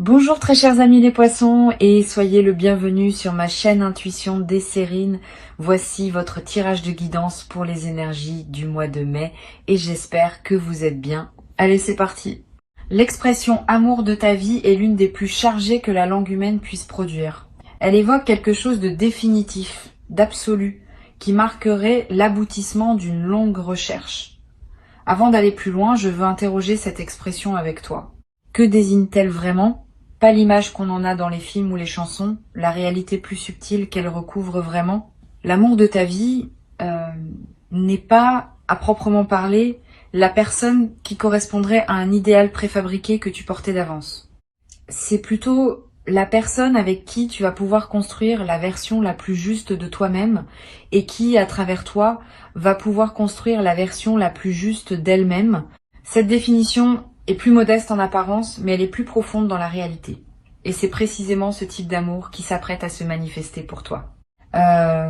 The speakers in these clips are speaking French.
Bonjour très chers amis les poissons et soyez le bienvenu sur ma chaîne Intuition Desserine. Voici votre tirage de guidance pour les énergies du mois de mai et j'espère que vous êtes bien. Allez, c'est parti. L'expression amour de ta vie est l'une des plus chargées que la langue humaine puisse produire. Elle évoque quelque chose de définitif, d'absolu, qui marquerait l'aboutissement d'une longue recherche. Avant d'aller plus loin, je veux interroger cette expression avec toi. Que désigne-t-elle vraiment ? Pas l'image qu'on en a dans les films ou les chansons, la réalité plus subtile qu'elle recouvre vraiment. L'amour de ta vie n'est pas, à proprement parler, la personne qui correspondrait à un idéal préfabriqué que tu portais d'avance. C'est plutôt la personne avec qui tu vas pouvoir construire la version la plus juste de toi-même et qui, à travers toi, va pouvoir construire la version la plus juste d'elle-même. Cette définition est plus modeste en apparence, mais elle est plus profonde dans la réalité. Et c'est précisément ce type d'amour qui s'apprête à se manifester pour toi. Je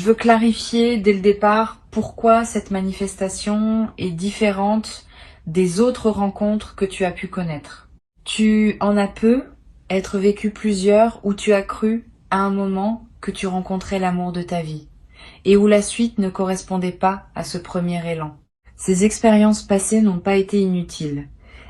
veux clarifier dès le départ pourquoi cette manifestation est différente des autres rencontres que tu as pu connaître. Tu en as peu, être vécu plusieurs, où tu as cru à un moment que tu rencontrais l'amour de ta vie, et où la suite ne correspondait pas à ce premier élan. Ces expériences passées n'ont pas été inutiles.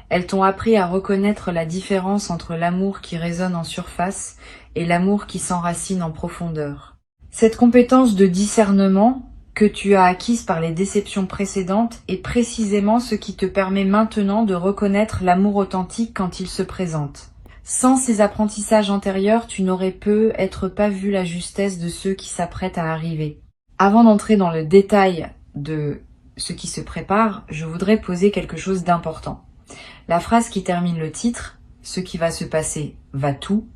Elles t'ont appris à reconnaître la différence entre l'amour qui résonne en surface et l'amour qui s'enracine en profondeur. Cette compétence de discernement que tu as acquise par les déceptions précédentes est précisément ce qui te permet maintenant de reconnaître l'amour authentique quand il se présente. Sans ces apprentissages antérieurs, tu n'aurais peut-être pas vu la justesse de ceux qui s'apprêtent à arriver. Avant d'entrer dans le détail de ce qui se prépare, je voudrais poser quelque chose d'important. La phrase qui termine le titre, « Ce qui va se passer va tout »,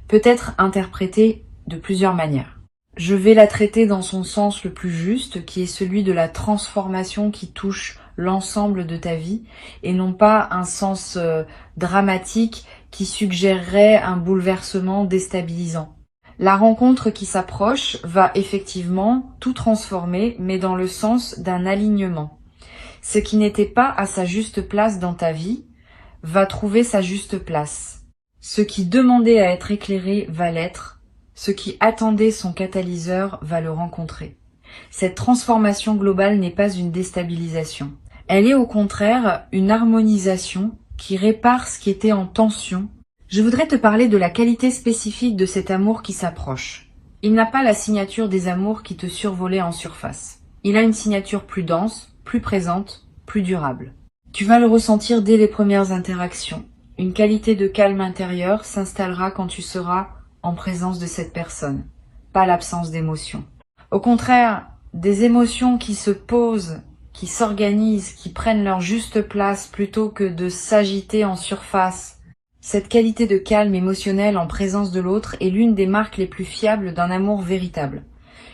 peut être interprétée de plusieurs manières. Je vais la traiter dans son sens le plus juste, qui est celui de la transformation qui touche l'ensemble de ta vie, et non pas un sens dramatique qui suggérerait un bouleversement déstabilisant. La rencontre qui s'approche va effectivement tout transformer, mais dans le sens d'un alignement. Ce qui n'était pas à sa juste place dans ta vie va trouver sa juste place. Ce qui demandait à être éclairé va l'être. Ce qui attendait son catalyseur va le rencontrer. Cette transformation globale n'est pas une déstabilisation. Elle est au contraire une harmonisation qui répare ce qui était en tension. Je voudrais te parler de la qualité spécifique de cet amour qui s'approche. Il n'a pas la signature des amours qui te survolaient en surface. Il a une signature plus dense, plus présente, plus durable. Tu vas le ressentir dès les premières interactions. Une qualité de calme intérieur s'installera quand tu seras en présence de cette personne, pas l'absence d'émotions. Au contraire, des émotions qui se posent, qui s'organisent, qui prennent leur juste place plutôt que de s'agiter en surface. Cette qualité de calme émotionnel en présence de l'autre est l'une des marques les plus fiables d'un amour véritable.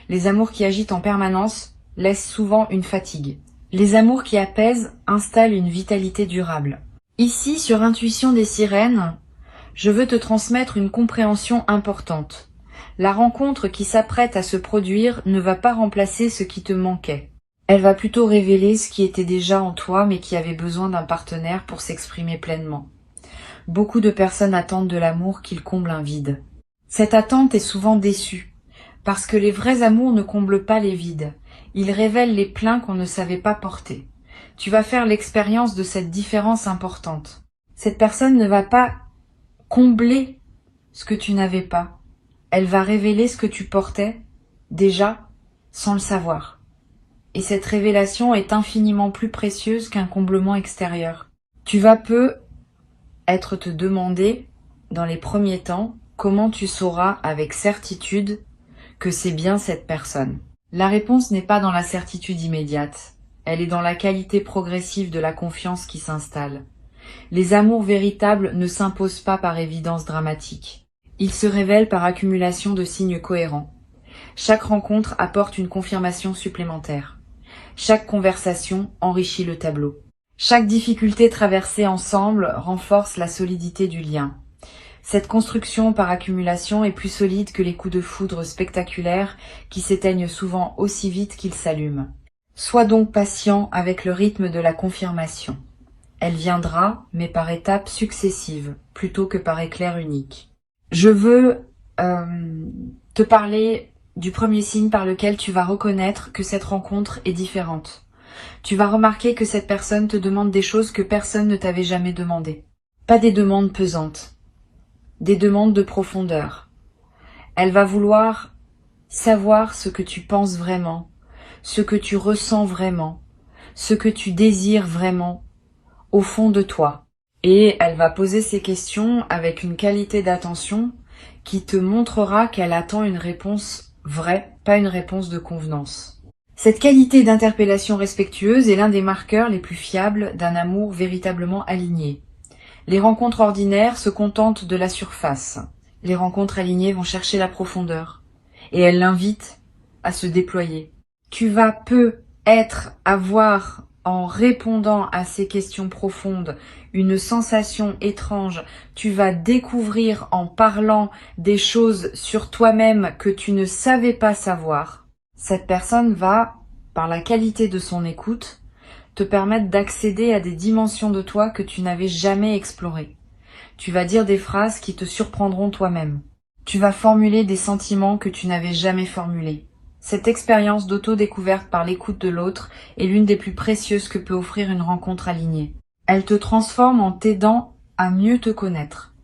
Les amours qui agitent en permanence laissent souvent une fatigue. Les amours qui apaisent installent une vitalité durable. Ici, sur Intuition des sirènes, je veux te transmettre une compréhension importante. La rencontre qui s'apprête à se produire ne va pas remplacer ce qui te manquait. Elle va plutôt révéler ce qui était déjà en toi mais qui avait besoin d'un partenaire pour s'exprimer pleinement. Beaucoup de personnes attendent de l'amour qu'il comble un vide. Cette attente est souvent déçue, parce que les vrais amours ne comblent pas les vides. Ils révèlent les pleins qu'on ne savait pas porter. Tu vas faire l'expérience de cette différence importante. Cette personne ne va pas combler ce que tu n'avais pas. Elle va révéler ce que tu portais, déjà, sans le savoir. Et cette révélation est infiniment plus précieuse qu'un comblement extérieur. Tu vas être te demander, dans les premiers temps, comment tu sauras avec certitude que c'est bien cette personne. La réponse n'est pas dans la certitude immédiate, elle est dans la qualité progressive de la confiance qui s'installe. Les amours véritables ne s'imposent pas par évidence dramatique. Ils se révèlent par accumulation de signes cohérents. Chaque rencontre apporte une confirmation supplémentaire. Chaque conversation enrichit le tableau. Chaque difficulté traversée ensemble renforce la solidité du lien. Cette construction par accumulation est plus solide que les coups de foudre spectaculaires qui s'éteignent souvent aussi vite qu'ils s'allument. Sois donc patient avec le rythme de la confirmation. Elle viendra, mais par étapes successives, plutôt que par éclair unique. Je veux te parler du premier signe par lequel tu vas reconnaître que cette rencontre est différente. Tu vas remarquer que cette personne te demande des choses que personne ne t'avait jamais demandé. Pas des demandes pesantes, des demandes de profondeur. Elle va vouloir savoir ce que tu penses vraiment, ce que tu ressens vraiment, ce que tu désires vraiment au fond de toi. Et elle va poser ces questions avec une qualité d'attention qui te montrera qu'elle attend une réponse vraie, pas une réponse de convenance. Cette qualité d'interpellation respectueuse est l'un des marqueurs les plus fiables d'un amour véritablement aligné. Les rencontres ordinaires se contentent de la surface. Les rencontres alignées vont chercher la profondeur. Et elles l'invitent à se déployer. Tu vas avoir, en répondant à ces questions profondes, une sensation étrange. Tu vas découvrir en parlant des choses sur toi-même que tu ne savais pas savoir. Cette personne va, par la qualité de son écoute, te permettre d'accéder à des dimensions de toi que tu n'avais jamais explorées. Tu vas dire des phrases qui te surprendront toi-même. Tu vas formuler des sentiments que tu n'avais jamais formulés. Cette expérience d'auto-découverte par l'écoute de l'autre est l'une des plus précieuses que peut offrir une rencontre alignée. Elle te transforme en t'aidant à mieux te connaître.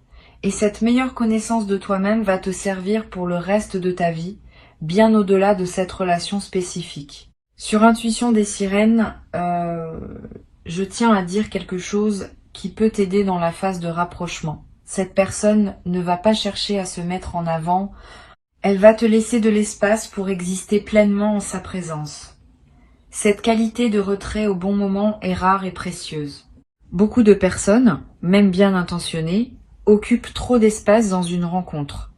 Et cette meilleure connaissance de toi-même va te servir pour le reste de ta vie, bien au-delà de cette relation spécifique. Sur Intuition des sirènes, je tiens à dire quelque chose qui peut t'aider dans la phase de rapprochement. Cette personne ne va pas chercher à se mettre en avant, elle va te laisser de l'espace pour exister pleinement en sa présence. Cette qualité de retrait au bon moment est rare et précieuse. Beaucoup de personnes, même bien intentionnées, occupent trop d'espace dans une rencontre,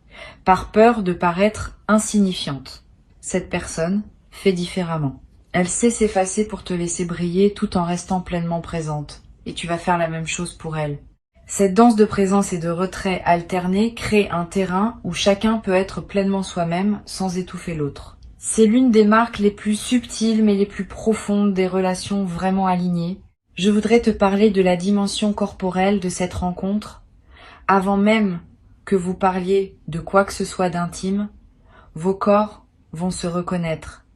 par peur de paraître insignifiante. Cette personne fait différemment. Elle sait s'effacer pour te laisser briller tout en restant pleinement présente. Et tu vas faire la même chose pour elle. Cette danse de présence et de retrait alternés crée un terrain où chacun peut être pleinement soi-même sans étouffer l'autre. C'est l'une des marques les plus subtiles mais les plus profondes des relations vraiment alignées. Je voudrais te parler de la dimension corporelle de cette rencontre. Avant même que vous parliez de quoi que ce soit d'intime, vos corps vont se reconnaître.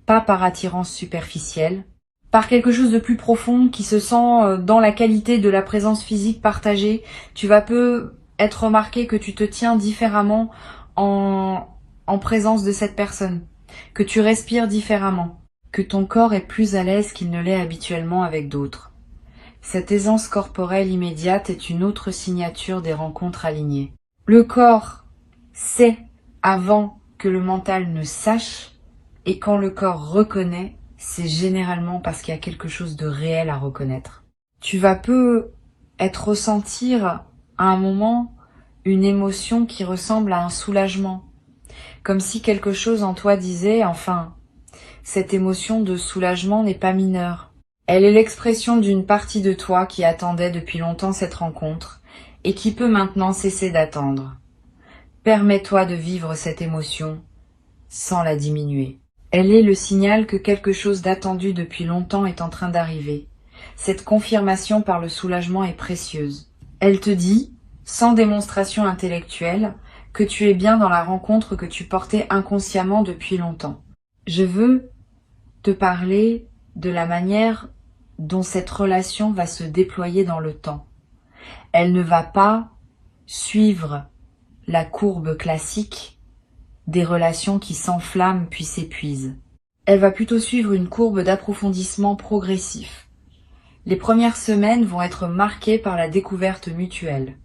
Pas par attirance superficielle, par quelque chose de plus profond qui se sent dans la qualité de la présence physique partagée. Tu vas être remarqué que tu te tiens différemment en présence de cette personne, que tu respires différemment, que ton corps est plus à l'aise qu'il ne l'est habituellement avec d'autres. Cette aisance corporelle immédiate est une autre signature des rencontres alignées. Le corps sait avant que le mental ne sache, et quand le corps reconnaît, c'est généralement parce qu'il y a quelque chose de réel à reconnaître. Tu vas ressentir à un moment une émotion qui ressemble à un soulagement, comme si quelque chose en toi disait, enfin, cette émotion de soulagement n'est pas mineure. Elle est l'expression d'une partie de toi qui attendait depuis longtemps cette rencontre et qui peut maintenant cesser d'attendre. Permets-toi de vivre cette émotion sans la diminuer. Elle est le signal que quelque chose d'attendu depuis longtemps est en train d'arriver. Cette confirmation par le soulagement est précieuse. Elle te dit, sans démonstration intellectuelle, que tu es bien dans la rencontre que tu portais inconsciemment depuis longtemps. Je veux te parler de la manière dont cette relation va se déployer dans le temps. Elle ne va pas suivre la courbe classique des relations qui s'enflamment puis s'épuisent. Elle va plutôt suivre une courbe d'approfondissement progressif. Les premières semaines vont être marquées par la découverte mutuelle,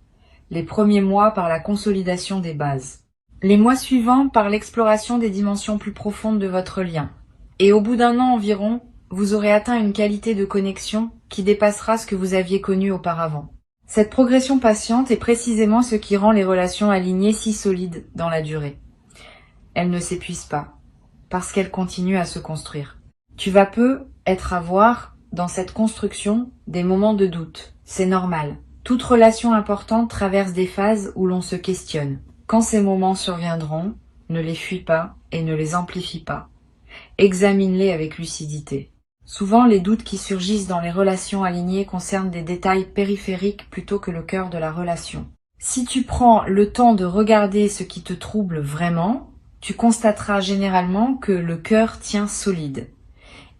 les premiers mois par la consolidation des bases, les mois suivants par l'exploration des dimensions plus profondes de votre lien. Et au bout d'un an environ, vous aurez atteint une qualité de connexion qui dépassera ce que vous aviez connu auparavant. Cette progression patiente est précisément ce qui rend les relations alignées si solides dans la durée. Elle ne s'épuise pas, parce qu'elle continue à se construire. Tu vas avoir dans cette construction des moments de doute. C'est normal. Toute relation importante traverse des phases où l'on se questionne. Quand ces moments surviendront, ne les fuis pas et ne les amplifie pas. Examine-les avec lucidité. Souvent, les doutes qui surgissent dans les relations alignées concernent des détails périphériques plutôt que le cœur de la relation. Si tu prends le temps de regarder ce qui te trouble vraiment, tu constateras généralement que le cœur tient solide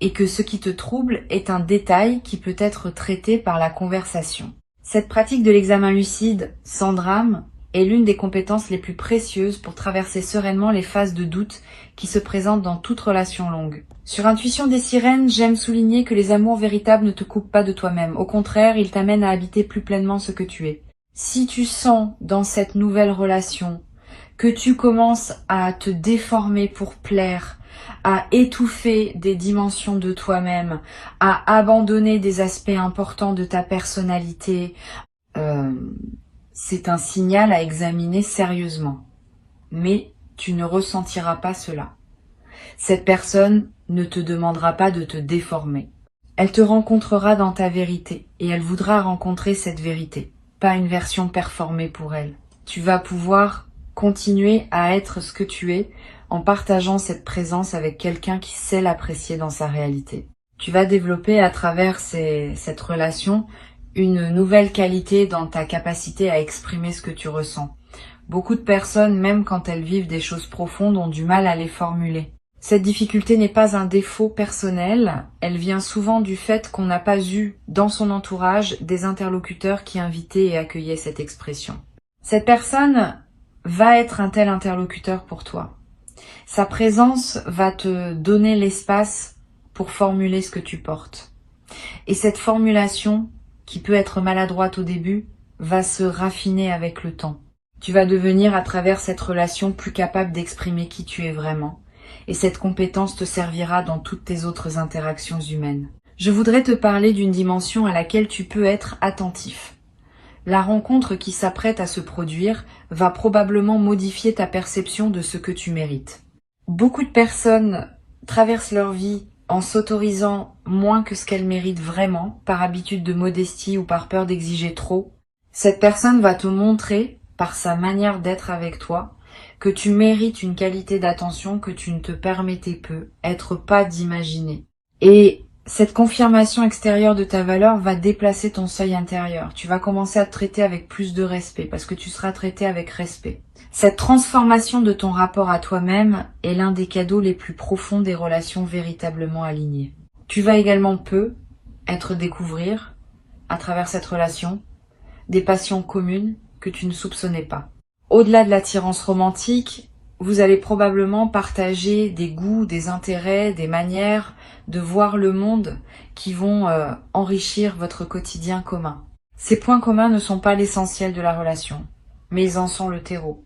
et que ce qui te trouble est un détail qui peut être traité par la conversation. Cette pratique de l'examen lucide, sans drame, est l'une des compétences les plus précieuses pour traverser sereinement les phases de doute qui se présentent dans toute relation longue. Sur Intuition des sirènes, j'aime souligner que les amours véritables ne te coupent pas de toi-même. Au contraire, ils t'amènent à habiter plus pleinement ce que tu es. Si tu sens dans cette nouvelle relation que tu commences à te déformer pour plaire, à étouffer des dimensions de toi-même, à abandonner des aspects importants de ta personnalité, c'est un signal à examiner sérieusement. Mais tu ne ressentiras pas cela. Cette personne ne te demandera pas de te déformer. Elle te rencontrera dans ta vérité et elle voudra rencontrer cette vérité, pas une version performée pour elle. Tu vas pouvoir continuer à être ce que tu es en partageant cette présence avec quelqu'un qui sait l'apprécier dans sa réalité. Tu vas développer à travers cette relation une nouvelle qualité dans ta capacité à exprimer ce que tu ressens. Beaucoup de personnes, même quand elles vivent des choses profondes, ont du mal à les formuler. Cette difficulté n'est pas un défaut personnel, elle vient souvent du fait qu'on n'a pas eu dans son entourage des interlocuteurs qui invitaient et accueillaient cette expression. Cette personne va être un tel interlocuteur pour toi. Sa présence va te donner l'espace pour formuler ce que tu portes. Et cette formulation, qui peut être maladroite au début, va se raffiner avec le temps. Tu vas devenir à travers cette relation plus capable d'exprimer qui tu es vraiment. Et cette compétence te servira dans toutes tes autres interactions humaines. Je voudrais te parler d'une dimension à laquelle tu peux être attentif. La rencontre qui s'apprête à se produire va probablement modifier ta perception de ce que tu mérites. Beaucoup de personnes traversent leur vie en s'autorisant moins que ce qu'elles méritent vraiment, par habitude de modestie ou par peur d'exiger trop. Cette personne va te montrer, par sa manière d'être avec toi, que tu mérites une qualité d'attention que tu ne te permettais peu, être pas d'imaginer. Et cette confirmation extérieure de ta valeur va déplacer ton seuil intérieur. Tu vas commencer à te traiter avec plus de respect, parce que tu seras traité avec respect. Cette transformation de ton rapport à toi-même est l'un des cadeaux les plus profonds des relations véritablement alignées. Tu vas également découvrir, à travers cette relation, des passions communes que tu ne soupçonnais pas. Au-delà de l'attirance romantique, vous allez probablement partager des goûts, des intérêts, des manières de voir le monde qui vont enrichir votre quotidien commun. Ces points communs ne sont pas l'essentiel de la relation, mais ils en sont le terreau.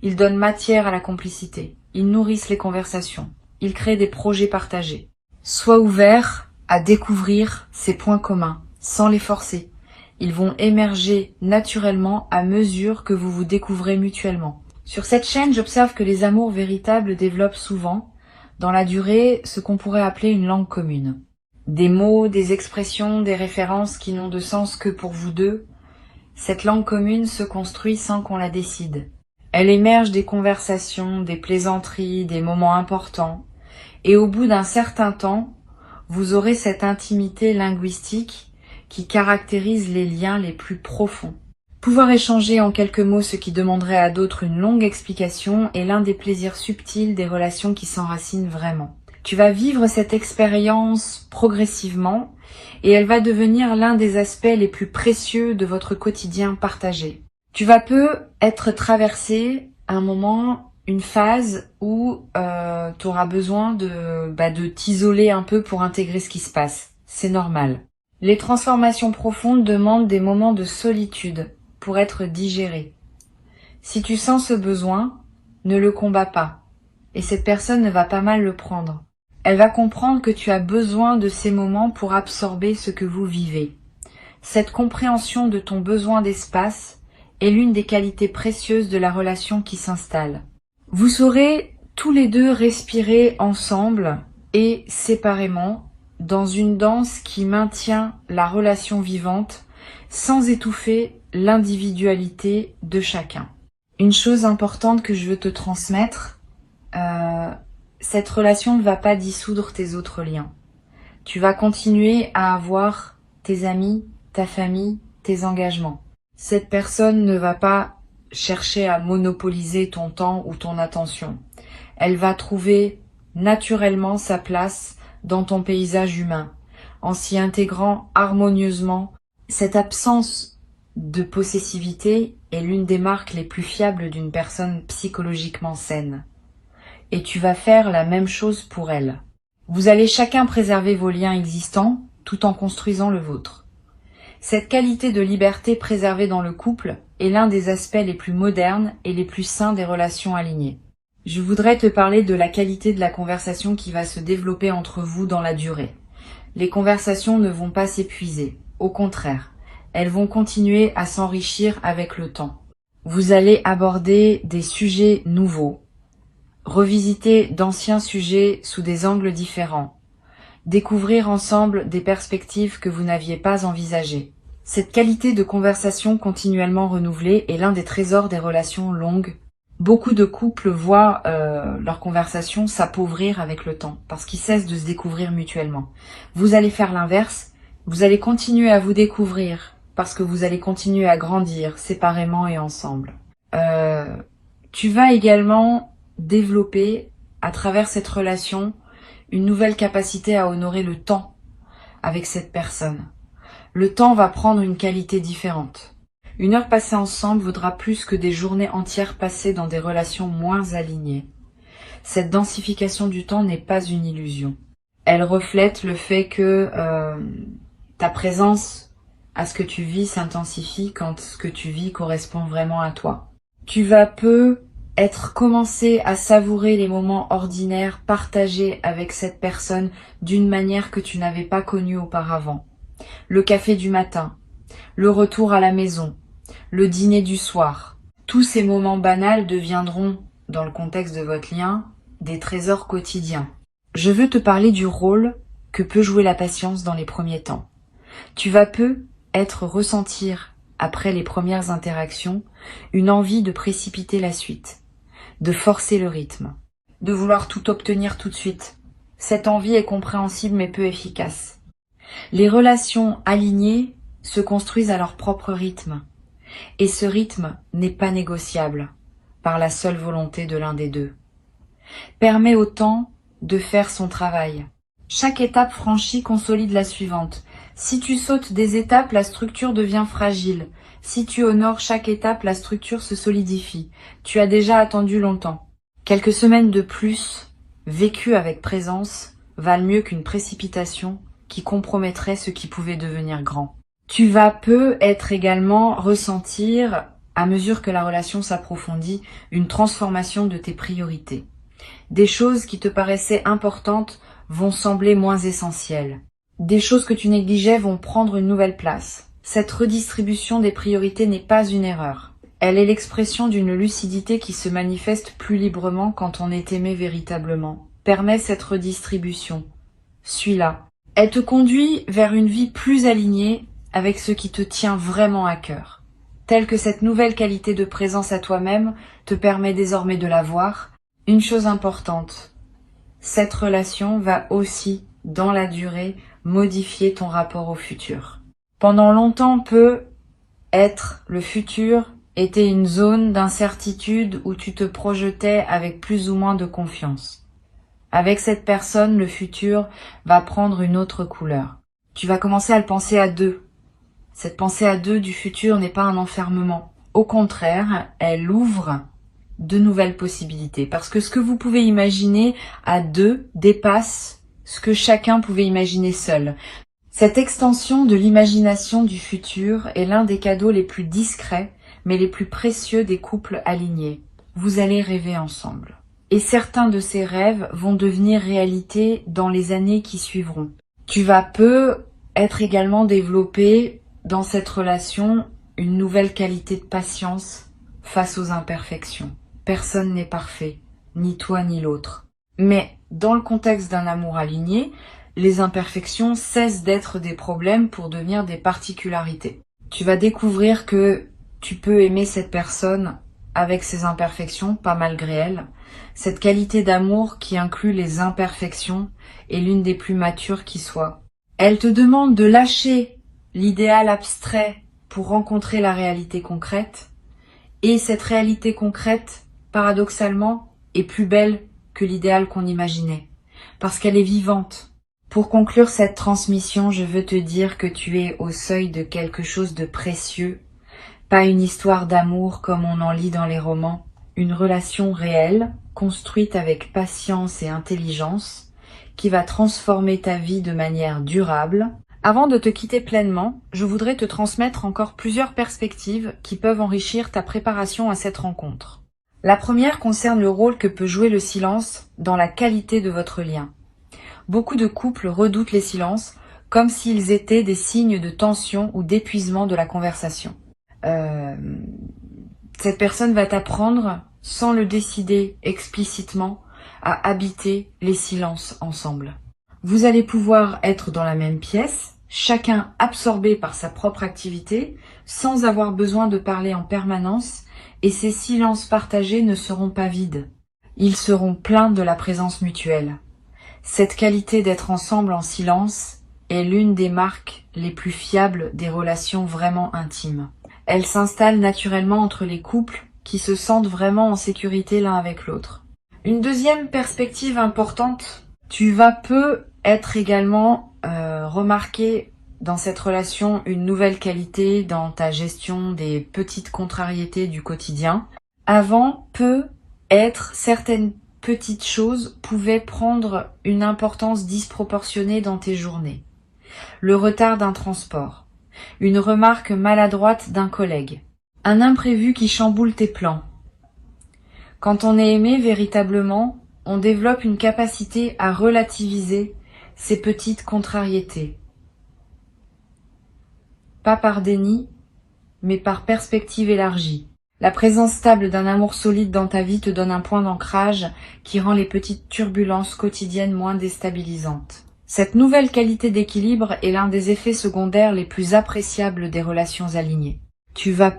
Ils donnent matière à la complicité, ils nourrissent les conversations, ils créent des projets partagés. Sois ouvert à découvrir ces points communs, sans les forcer. Ils vont émerger naturellement à mesure que vous vous découvrez mutuellement. Sur cette chaîne, j'observe que les amours véritables développent souvent, dans la durée, ce qu'on pourrait appeler une langue commune. Des mots, des expressions, des références qui n'ont de sens que pour vous deux. Cette langue commune se construit sans qu'on la décide. Elle émerge des conversations, des plaisanteries, des moments importants. Et au bout d'un certain temps, vous aurez cette intimité linguistique qui caractérise les liens les plus profonds. Pouvoir échanger en quelques mots ce qui demanderait à d'autres une longue explication est l'un des plaisirs subtils des relations qui s'enracinent vraiment. Tu vas vivre cette expérience progressivement et elle va devenir l'un des aspects les plus précieux de votre quotidien partagé. Tu vas être traversé un moment, une phase où tu auras besoin de t'isoler un peu pour intégrer ce qui se passe. C'est normal. Les transformations profondes demandent des moments de solitude pour être digérées. Si tu sens ce besoin, ne le combats pas. Et cette personne ne va pas mal le prendre. Elle va comprendre que tu as besoin de ces moments pour absorber ce que vous vivez. Cette compréhension de ton besoin d'espace est l'une des qualités précieuses de la relation qui s'installe. Vous saurez tous les deux respirer ensemble et séparément dans une danse qui maintient la relation vivante sans étouffer l'individualité de chacun. Une chose importante que je veux te transmettre, cette relation ne va pas dissoudre tes autres liens. Tu vas continuer à avoir tes amis, ta famille, tes engagements. Cette personne ne va pas chercher à monopoliser ton temps ou ton attention. Elle va trouver naturellement sa place dans ton paysage humain, en s'y intégrant harmonieusement. Cette absence de possessivité est l'une des marques les plus fiables d'une personne psychologiquement saine. Et tu vas faire la même chose pour elle. Vous allez chacun préserver vos liens existants tout en construisant le vôtre. Cette qualité de liberté préservée dans le couple est l'un des aspects les plus modernes et les plus sains des relations alignées. Je voudrais te parler de la qualité de la conversation qui va se développer entre vous dans la durée. Les conversations ne vont pas s'épuiser, au contraire, elles vont continuer à s'enrichir avec le temps. Vous allez aborder des sujets nouveaux, revisiter d'anciens sujets sous des angles différents, découvrir ensemble des perspectives que vous n'aviez pas envisagées. Cette qualité de conversation continuellement renouvelée est l'un des trésors des relations longues. Beaucoup de couples voient leur conversation s'appauvrir avec le temps, parce qu'ils cessent de se découvrir mutuellement. Vous allez faire l'inverse, vous allez continuer à vous découvrir, parce que vous allez continuer à grandir séparément et ensemble. Tu vas également développer, à travers cette relation, une nouvelle capacité à honorer le temps avec cette personne. Le temps va prendre une qualité différente. Une heure passée ensemble vaudra plus que des journées entières passées dans des relations moins alignées. Cette densification du temps n'est pas une illusion. Elle reflète le fait que ta présence à ce que tu vis s'intensifie quand ce que tu vis correspond vraiment à toi. Tu vas commencer à savourer les moments ordinaires partagés avec cette personne d'une manière que tu n'avais pas connue auparavant. Le café du matin, le retour à la maison, le dîner du soir. Tous ces moments banals deviendront, dans le contexte de votre lien, des trésors quotidiens. Je veux te parler du rôle que peut jouer la patience dans les premiers temps. Tu vas ressentir, après les premières interactions, une envie de précipiter la suite, de forcer le rythme, de vouloir tout obtenir tout de suite. Cette envie est compréhensible mais peu efficace. Les relations alignées se construisent à leur propre rythme, et ce rythme n'est pas négociable par la seule volonté de l'un des deux. Permet au temps de faire son travail. Chaque étape franchie consolide la suivante. Si tu sautes des étapes, la structure devient fragile. Si tu honores chaque étape, la structure se solidifie. Tu as déjà attendu longtemps. Quelques semaines de plus, vécues avec présence, valent mieux qu'une précipitation qui compromettrait ce qui pouvait devenir grand. Tu vas être également ressentir, à mesure que la relation s'approfondit, une transformation de tes priorités. Des choses qui te paraissaient importantes vont sembler moins essentielles. Des choses que tu négligeais vont prendre une nouvelle place. Cette redistribution des priorités n'est pas une erreur. Elle est l'expression d'une lucidité qui se manifeste plus librement quand on est aimé véritablement. Permets cette redistribution. Suis-la. Elle te conduit vers une vie plus alignée avec ce qui te tient vraiment à cœur. Telle que cette nouvelle qualité de présence à toi-même te permet désormais de la voir. Une chose importante, cette relation va aussi, dans la durée, modifier ton rapport au futur. Pendant longtemps, le futur était une zone d'incertitude où tu te projetais avec plus ou moins de confiance. Avec cette personne, le futur va prendre une autre couleur. Tu vas commencer à le penser à deux. Cette pensée à deux du futur n'est pas un enfermement. Au contraire, elle ouvre de nouvelles possibilités. Parce que ce que vous pouvez imaginer à deux dépasse ce que chacun pouvait imaginer seul. Cette extension de l'imagination du futur est l'un des cadeaux les plus discrets, mais les plus précieux des couples alignés. Vous allez rêver ensemble. Et certains de ces rêves vont devenir réalité dans les années qui suivront. Tu vas être également développé dans cette relation une nouvelle qualité de patience face aux imperfections. Personne n'est parfait, ni toi ni l'autre. Mais dans le contexte d'un amour aligné, les imperfections cessent d'être des problèmes pour devenir des particularités. Tu vas découvrir que tu peux aimer cette personne avec ses imperfections, pas malgré elle. Cette qualité d'amour qui inclut les imperfections est l'une des plus matures qui soit. Elle te demande de lâcher l'idéal abstrait pour rencontrer la réalité concrète. Et cette réalité concrète, paradoxalement, est plus belle que l'idéal qu'on imaginait. Parce qu'elle est vivante. Pour conclure cette transmission, je veux te dire que tu es au seuil de quelque chose de précieux. Pas une histoire d'amour comme on en lit dans les romans. Une relation réelle, construite avec patience et intelligence, qui va transformer ta vie de manière durable. Avant de te quitter pleinement, je voudrais te transmettre encore plusieurs perspectives qui peuvent enrichir ta préparation à cette rencontre. La première concerne le rôle que peut jouer le silence dans la qualité de votre lien. Beaucoup de couples redoutent les silences comme s'ils étaient des signes de tension ou d'épuisement de la conversation. Cette personne va t'apprendre, sans le décider explicitement, à habiter les silences ensemble. Vous allez pouvoir être dans la même pièce, chacun absorbé par sa propre activité, sans avoir besoin de parler en permanence, et ces silences partagés ne seront pas vides. Ils seront pleins de la présence mutuelle. Cette qualité d'être ensemble en silence est l'une des marques les plus fiables des relations vraiment intimes. Elle s'installe naturellement entre les couples qui se sentent vraiment en sécurité l'un avec l'autre. Une deuxième perspective importante, tu vas peu être également remarqué dans cette relation une nouvelle qualité dans ta gestion des petites contrariétés du quotidien. Avant, certaines petites choses pouvaient prendre une importance disproportionnée dans tes journées. Le retard d'un transport, une remarque maladroite d'un collègue, un imprévu qui chamboule tes plans. Quand on est aimé véritablement, on développe une capacité à relativiser ces petites contrariétés. Pas par déni, mais par perspective élargie. La présence stable d'un amour solide dans ta vie te donne un point d'ancrage qui rend les petites turbulences quotidiennes moins déstabilisantes. Cette nouvelle qualité d'équilibre est l'un des effets secondaires les plus appréciables des relations alignées. Tu vas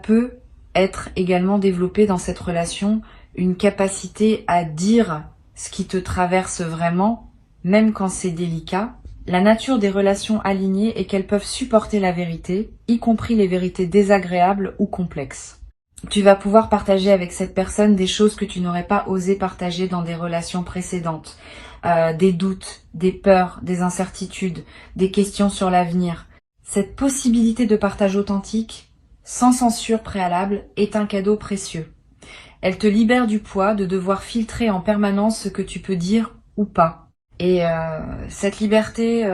être également développé dans cette relation une capacité à dire ce qui te traverse vraiment, même quand c'est délicat. La nature des relations alignées est qu'elles peuvent supporter la vérité, y compris les vérités désagréables ou complexes. Tu vas pouvoir partager avec cette personne des choses que tu n'aurais pas osé partager dans des relations précédentes. Des doutes, des peurs, des incertitudes, des questions sur l'avenir. Cette possibilité de partage authentique, sans censure préalable, est un cadeau précieux. Elle te libère du poids de devoir filtrer en permanence ce que tu peux dire ou pas. Et cette liberté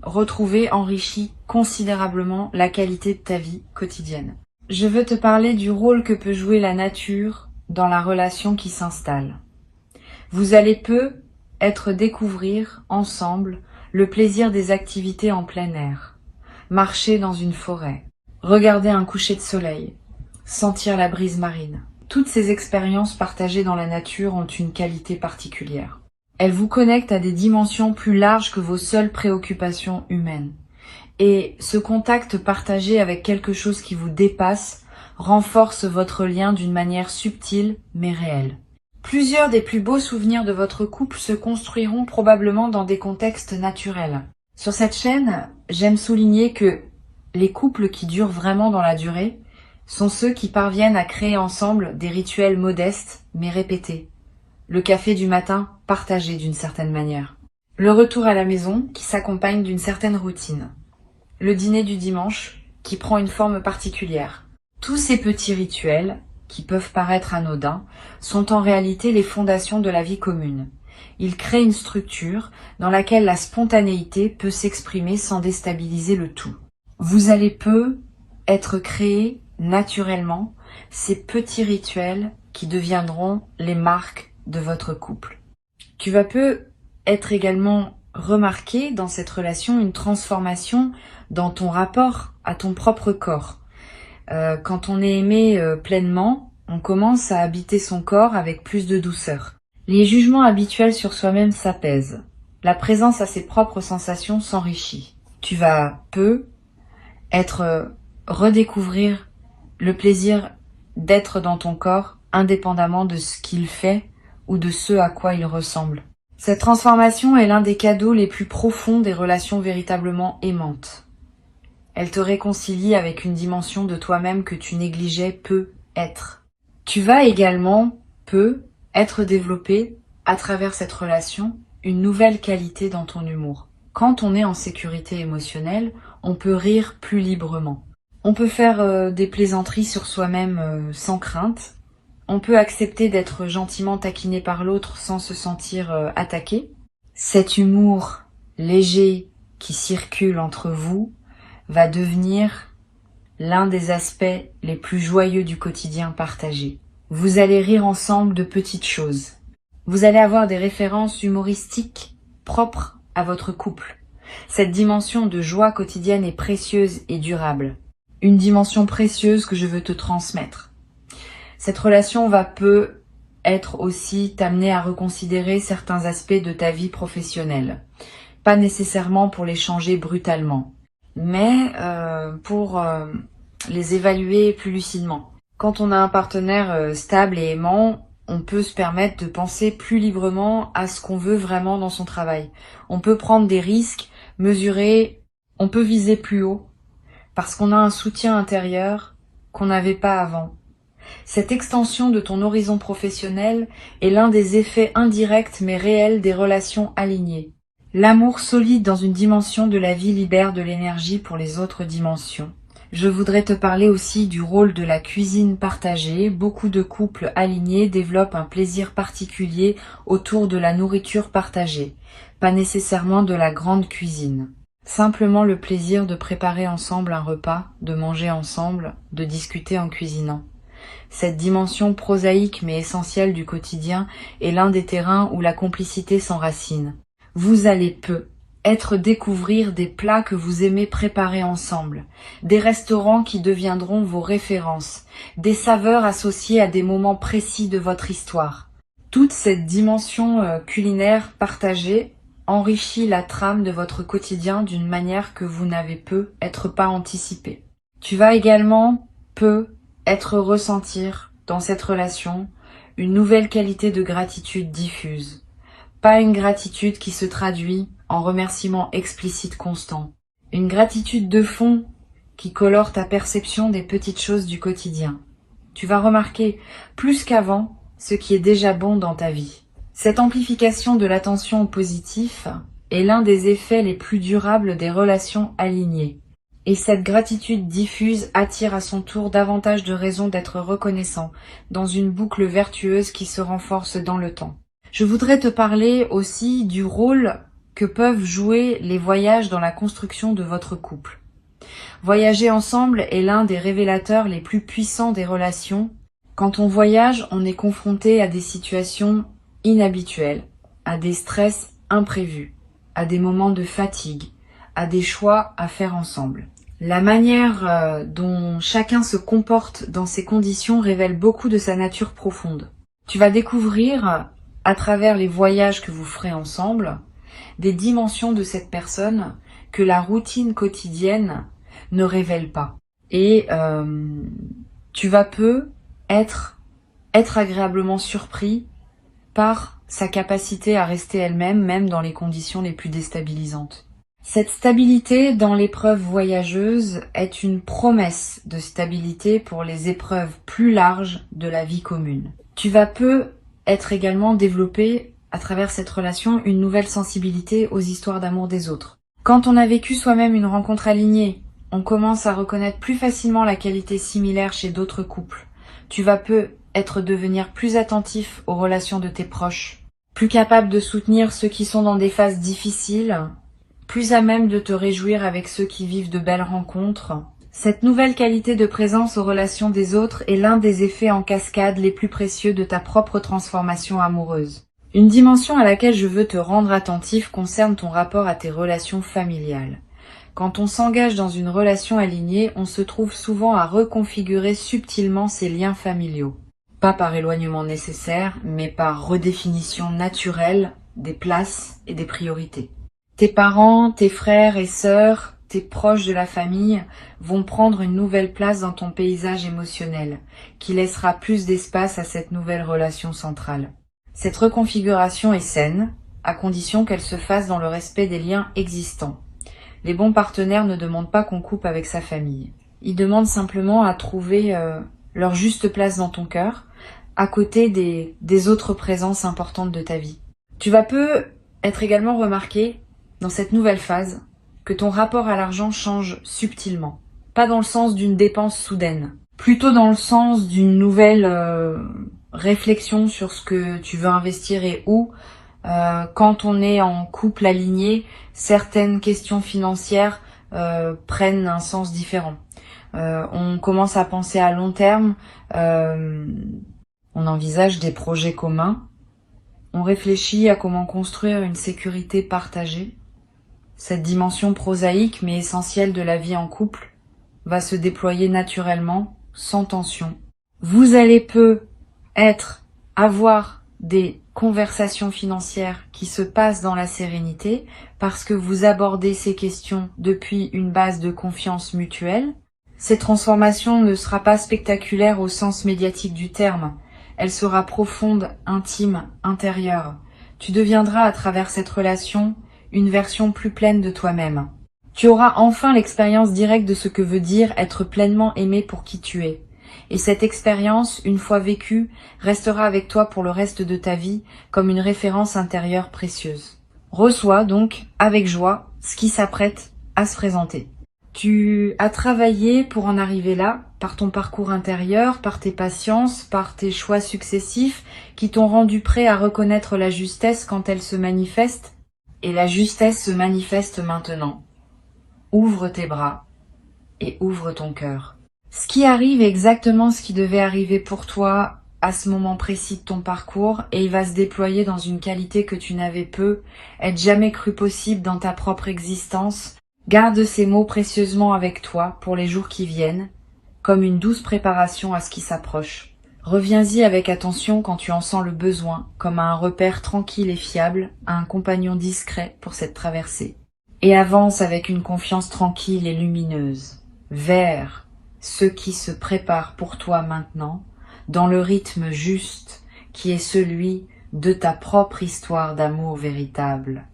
retrouvée enrichit considérablement la qualité de ta vie quotidienne. Je veux te parler du rôle que peut jouer la nature dans la relation qui s'installe. Vous allez découvrir ensemble le plaisir des activités en plein air. Marcher dans une forêt, regarder un coucher de soleil, sentir la brise marine. Toutes ces expériences partagées dans la nature ont une qualité particulière. Elles vous connectent à des dimensions plus larges que vos seules préoccupations humaines. Et ce contact partagé avec quelque chose qui vous dépasse renforce votre lien d'une manière subtile mais réelle. Plusieurs des plus beaux souvenirs de votre couple se construiront probablement dans des contextes naturels. Sur cette chaîne, j'aime souligner que les couples qui durent vraiment dans la durée sont ceux qui parviennent à créer ensemble des rituels modestes mais répétés. Le café du matin partagé d'une certaine manière. Le retour à la maison qui s'accompagne d'une certaine routine. Le dîner du dimanche qui prend une forme particulière. Tous ces petits rituels, qui peuvent paraître anodins, sont en réalité les fondations de la vie commune. Ils créent une structure dans laquelle la spontanéité peut s'exprimer sans déstabiliser le tout. Vous allez être créé naturellement ces petits rituels qui deviendront les marques de votre couple. Tu vas être également remarqué dans cette relation une transformation dans ton rapport à ton propre corps. Quand on est aimé pleinement, on commence à habiter son corps avec plus de douceur. Les jugements habituels sur soi-même s'apaisent. La présence à ses propres sensations s'enrichit. Tu vas redécouvrir le plaisir d'être dans ton corps indépendamment de ce qu'il fait ou de ce à quoi il ressemble. Cette transformation est l'un des cadeaux les plus profonds des relations véritablement aimantes. Elle te réconcilie avec une dimension de toi-même que tu négligeais peu être. Tu vas également être développé à travers cette relation une nouvelle qualité dans ton humour. Quand on est en sécurité émotionnelle, on peut rire plus librement. On peut faire des plaisanteries sur soi-même sans crainte. On peut accepter d'être gentiment taquiné par l'autre sans se sentir attaqué. Cet humour léger qui circule entre vous va devenir l'un des aspects les plus joyeux du quotidien partagé. Vous allez rire ensemble de petites choses. Vous allez avoir des références humoristiques propres à votre couple. Cette dimension de joie quotidienne est précieuse et durable. Une dimension précieuse que je veux te transmettre. Cette relation peut être aussi t'amener à reconsidérer certains aspects de ta vie professionnelle. Pas nécessairement pour les changer brutalement, mais pour les évaluer plus lucidement. Quand on a un partenaire stable et aimant, on peut se permettre de penser plus librement à ce qu'on veut vraiment dans son travail. On peut prendre des risques, mesurer, on peut viser plus haut, parce qu'on a un soutien intérieur qu'on n'avait pas avant. Cette extension de ton horizon professionnel est l'un des effets indirects mais réels des relations alignées. L'amour solide dans une dimension de la vie libère de l'énergie pour les autres dimensions. Je voudrais te parler aussi du rôle de la cuisine partagée. Beaucoup de couples alignés développent un plaisir particulier autour de la nourriture partagée, pas nécessairement de la grande cuisine. Simplement le plaisir de préparer ensemble un repas, de manger ensemble, de discuter en cuisinant. Cette dimension prosaïque mais essentielle du quotidien est l'un des terrains où la complicité s'enracine. Vous allez découvrir des plats que vous aimez préparer ensemble, des restaurants qui deviendront vos références, des saveurs associées à des moments précis de votre histoire. Toute cette dimension culinaire partagée enrichit la trame de votre quotidien d'une manière que vous n'avez pas anticipée. Tu vas également ressentir dans cette relation une nouvelle qualité de gratitude diffuse. Pas une gratitude qui se traduit en remerciements explicites constants. Une gratitude de fond qui colore ta perception des petites choses du quotidien. Tu vas remarquer, plus qu'avant, ce qui est déjà bon dans ta vie. Cette amplification de l'attention au positif est l'un des effets les plus durables des relations alignées. Et cette gratitude diffuse attire à son tour davantage de raisons d'être reconnaissant, dans une boucle vertueuse qui se renforce dans le temps. Je voudrais te parler aussi du rôle que peuvent jouer les voyages dans la construction de votre couple. Voyager ensemble est l'un des révélateurs les plus puissants des relations. Quand on voyage, on est confronté à des situations inhabituelles, à des stress imprévus, à des moments de fatigue, à des choix à faire ensemble. La manière dont chacun se comporte dans ces conditions révèle beaucoup de sa nature profonde. Tu vas découvrir, à travers les voyages que vous ferez ensemble, des dimensions de cette personne que la routine quotidienne ne révèle pas. Et tu vas être agréablement surpris par sa capacité à rester elle-même, même dans les conditions les plus déstabilisantes. Cette stabilité dans l'épreuve voyageuse est une promesse de stabilité pour les épreuves plus larges de la vie commune. Tu vas être également développé à travers cette relation une nouvelle sensibilité aux histoires d'amour des autres. Quand on a vécu soi-même une rencontre alignée, on commence à reconnaître plus facilement la qualité similaire chez d'autres couples. Tu vas devenir plus attentif aux relations de tes proches, plus capable de soutenir ceux qui sont dans des phases difficiles, plus à même de te réjouir avec ceux qui vivent de belles rencontres. Cette nouvelle qualité de présence aux relations des autres est l'un des effets en cascade les plus précieux de ta propre transformation amoureuse. Une dimension à laquelle je veux te rendre attentif concerne ton rapport à tes relations familiales. Quand on s'engage dans une relation alignée, on se trouve souvent à reconfigurer subtilement ses liens familiaux. Pas par éloignement nécessaire, mais par redéfinition naturelle des places et des priorités. Tes parents, tes frères et sœurs, tes proches de la famille vont prendre une nouvelle place dans ton paysage émotionnel, qui laissera plus d'espace à cette nouvelle relation centrale. Cette reconfiguration est saine, à condition qu'elle se fasse dans le respect des liens existants. Les bons partenaires ne demandent pas qu'on coupe avec sa famille. Ils demandent simplement à trouver leur juste place dans ton cœur, à côté des autres présences importantes de ta vie. Tu vas peu être également remarqué, dans cette nouvelle phase, que ton rapport à l'argent change subtilement. Pas dans le sens d'une dépense soudaine, plutôt dans le sens d'une nouvelle réflexion sur ce que tu veux investir et où. Quand on est en couple aligné, certaines questions financières prennent un sens différent. On commence à penser à long terme, on envisage des projets communs, on réfléchit à comment construire une sécurité partagée. Cette dimension prosaïque mais essentielle de la vie en couple va se déployer naturellement, sans tension. Vous allez avoir des conversations financières qui se passent dans la sérénité parce que vous abordez ces questions depuis une base de confiance mutuelle. Cette transformation ne sera pas spectaculaire au sens médiatique du terme. Elle sera profonde, intime, intérieure. Tu deviendras à travers cette relation une version plus pleine de toi-même. Tu auras enfin l'expérience directe de ce que veut dire être pleinement aimé pour qui tu es. Et cette expérience, une fois vécue, restera avec toi pour le reste de ta vie comme une référence intérieure précieuse. Reçois donc, avec joie, ce qui s'apprête à se présenter. Tu as travaillé pour en arriver là, par ton parcours intérieur, par tes patiences, par tes choix successifs, qui t'ont rendu prêt à reconnaître la justesse quand elle se manifeste. Et la justesse se manifeste maintenant. Ouvre tes bras et ouvre ton cœur. Ce qui arrive est exactement ce qui devait arriver pour toi à ce moment précis de ton parcours et il va se déployer dans une qualité que tu n'avais jamais cru possible dans ta propre existence. Garde ces mots précieusement avec toi pour les jours qui viennent, comme une douce préparation à ce qui s'approche. Reviens-y avec attention quand tu en sens le besoin, comme à un repère tranquille et fiable, à un compagnon discret pour cette traversée. Et avance avec une confiance tranquille et lumineuse, vers ce qui se prépare pour toi maintenant, dans le rythme juste qui est celui de ta propre histoire d'amour véritable.